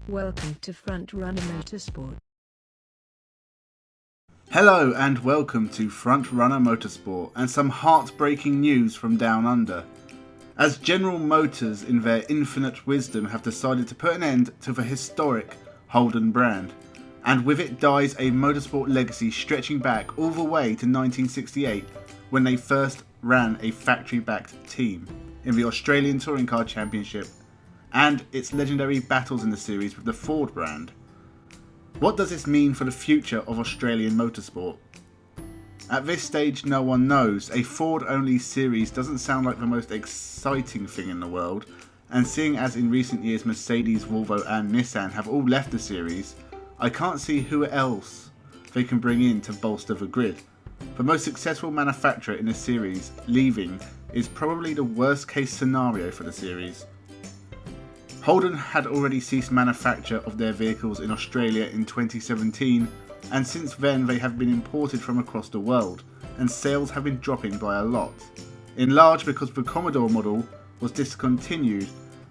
Welcome to Frontrunner Motorsport. Hello and welcome to Frontrunner Motorsport and some heartbreaking news from down under. As General Motors in their infinite wisdom have decided to put an end to the historic Holden brand, and with it dies a motorsport legacy stretching back all the way to 1968 when they first ran a factory-backed team in the Australian Touring Car Championship and its legendary battles in the series with the Ford brand. What does this mean for the future of Australian motorsport? At this stage no one knows. A Ford-only series doesn't sound like the most exciting thing in the world, and seeing as in recent years Mercedes, Volvo and Nissan have all left the series, I can't see who else they can bring in to bolster the grid. The most successful manufacturer in the series leaving is probably the worst case scenario for the series. Holden had already ceased manufacture of their vehicles in Australia in 2017, and since then they have been imported from across the world, and sales have been dropping by a lot. In large because the Commodore model was discontinued,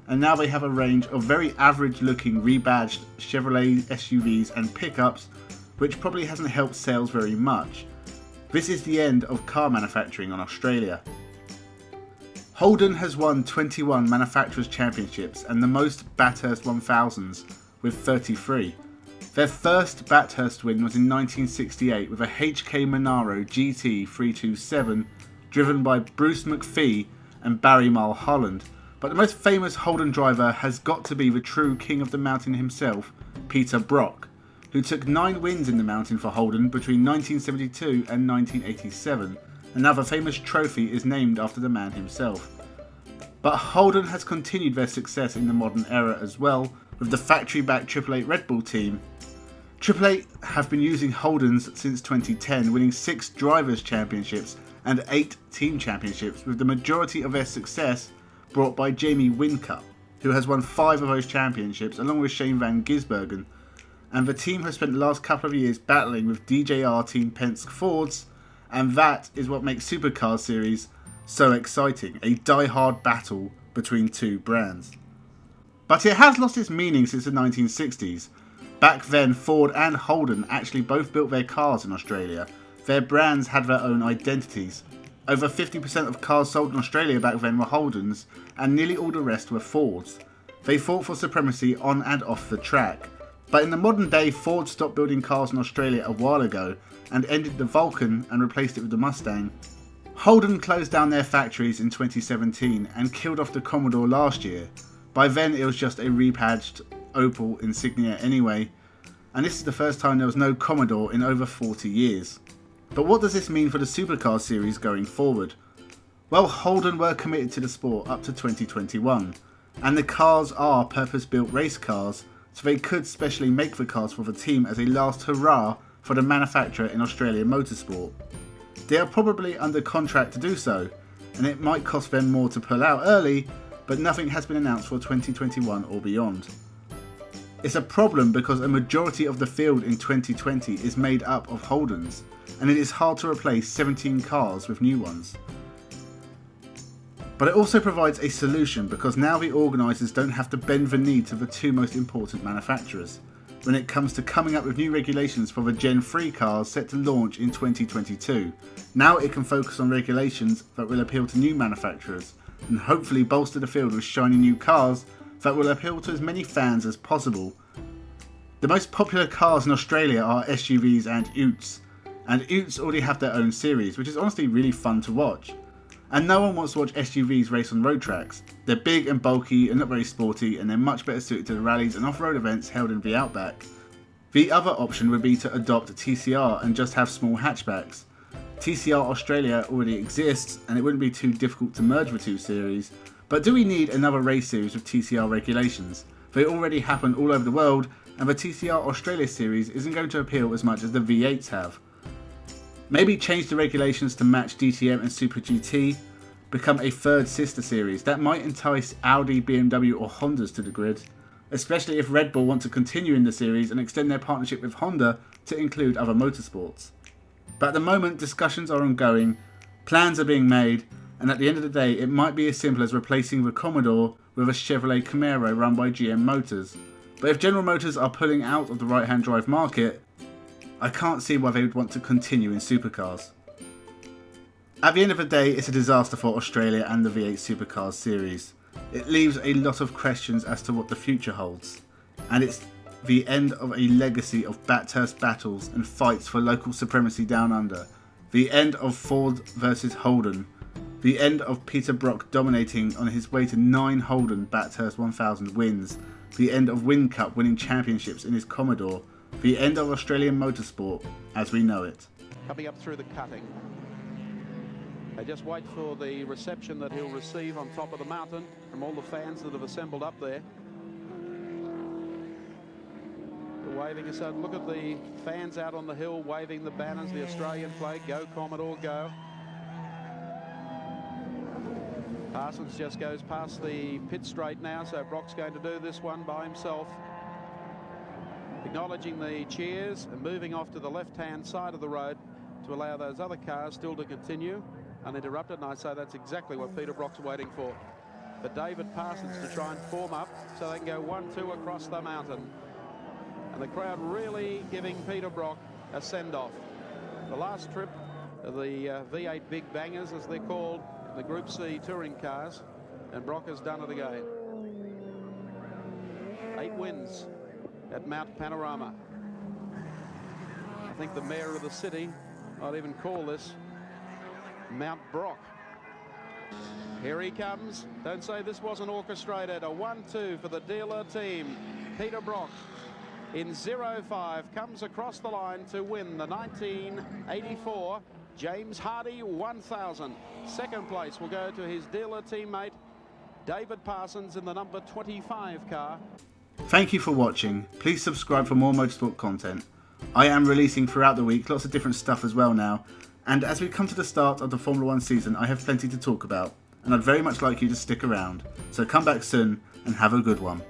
and now they have a range of very average looking rebadged Chevrolet SUVs and pickups, which probably hasn't helped sales very much. This is the end of car manufacturing on Australia. Holden has won 21 manufacturers' championships and the most Bathurst 1000s with 33. Their first Bathurst win was in 1968 with a HK Monaro GT 327 driven by Bruce McPhee and Barry Mulholland. But the most famous Holden driver has got to be the true king of the mountain himself, Peter Brock, who took 9 wins in the mountain for Holden between 1972 and 1987. Another famous trophy is named after the man himself. But Holden has continued their success in the modern era as well, with the factory-backed Triple-8 Red Bull team. Triple-8 have been using Holdens since 2010, winning 6 Drivers' Championships and 8 Team Championships, with the majority of their success brought by Jamie Whincup, who has won 5 of those championships along with Shane Van Gisbergen. And the team has spent the last couple of years battling with DJR Team Penske Fords, and that is what makes Supercars series so exciting, a die-hard battle between two brands. But it has lost its meaning since the 1960s. Back then Ford and Holden actually both built their cars in Australia. Their brands had their own identities. Over 50% of cars sold in Australia back then were Holdens, and nearly all the rest were Fords. They fought for supremacy on and off the track. But in the modern day, Ford stopped building cars in Australia a while ago and ended the Vulcan and replaced it with the Mustang. Holden closed down their factories in 2017 and killed off the Commodore last year. By then it was just a rebadged Opel insignia anyway, and this is the first time there was no Commodore in over 40 years. But what does this mean for the Supercar series going forward? Well, Holden were committed to the sport up to 2021, and the cars are purpose-built race cars, so they could specially make the cars for the team as a last hurrah for the manufacturer in Australian motorsport. They are probably under contract to do so, and it might cost them more to pull out early, but nothing has been announced for 2021 or beyond. It's a problem because a majority of the field in 2020 is made up of Holdens, and it is hard to replace 17 cars with new ones. But it also provides a solution because now the organisers don't have to bend the knee to the two most important manufacturers when it comes to coming up with new regulations for the Gen 3 cars set to launch in 2022. Now it can focus on regulations that will appeal to new manufacturers and hopefully bolster the field with shiny new cars that will appeal to as many fans as possible. The most popular cars in Australia are SUVs and utes, and utes already have their own series, which is honestly really fun to watch. And no one wants to watch SUVs race on road tracks. They're big and bulky and not very sporty, and they're much better suited to the rallies and off-road events held in the outback. The other option would be to adopt TCR and just have small hatchbacks. TCR Australia already exists, and it wouldn't be too difficult to merge the two series, but do we need another race series with TCR regulations? They already happen all over the world, and the TCR Australia series isn't going to appeal as much as the V8s have. Maybe change the regulations to match DTM and Super GT, become a third sister series. That might entice Audi, BMW or Hondas to the grid, especially if Red Bull want to continue in the series and extend their partnership with Honda to include other motorsports. But at the moment discussions are ongoing, plans are being made, and at the end of the day it might be as simple as replacing the Commodore with a Chevrolet Camaro run by GM Motors. But if General Motors are pulling out of the right-hand drive market, I can't see why they would want to continue in supercars. At the end of the day, it's a disaster for Australia and the V8 Supercars series. It leaves a lot of questions as to what the future holds, and it's the end of a legacy of Bathurst battles and fights for local supremacy down under, the end of Ford versus Holden, the end of Peter Brock dominating on his way to 9 Holden Bathurst 1000 wins, the end of Win-Cup winning championships in his Commodore, the end of Australian motorsport as we know it. Coming up through the cutting. They just wait for the reception that he'll receive on top of the mountain from all the fans that have assembled up there. They're waving us out. Look at the fans out on the hill waving the banners, the Australian flag. Go Commodore, go. Parsons just goes past the pit straight now, so Brock's going to do this one by himself. Acknowledging the cheers and moving off to the left-hand side of the road to allow those other cars still to continue uninterrupted, and I say that's exactly what Peter Brock's waiting for David Parsons to try and form up so they can go 1-2 across the mountain. And the crowd really giving Peter Brock a send-off. The last trip of the V8 Big Bangers, as they're called, the Group C touring cars, and Brock has done it again. 8 wins at Mount Panorama. I think the mayor of the city might even call this Mount Brock. Here he comes. Don't say this wasn't orchestrated. A 1-2 for the dealer team. Peter Brock in 0-5 comes across the line to win the 1984 James Hardy 1000. Second place will go to his dealer teammate David Parsons in the number 25 car. Thank you for watching. Please subscribe for more motorsport content. I am releasing throughout the week lots of different stuff as well now, and as we come to the start of the Formula 1 season, I have plenty to talk about, and I'd very much like you to stick around. So come back soon and have a good one.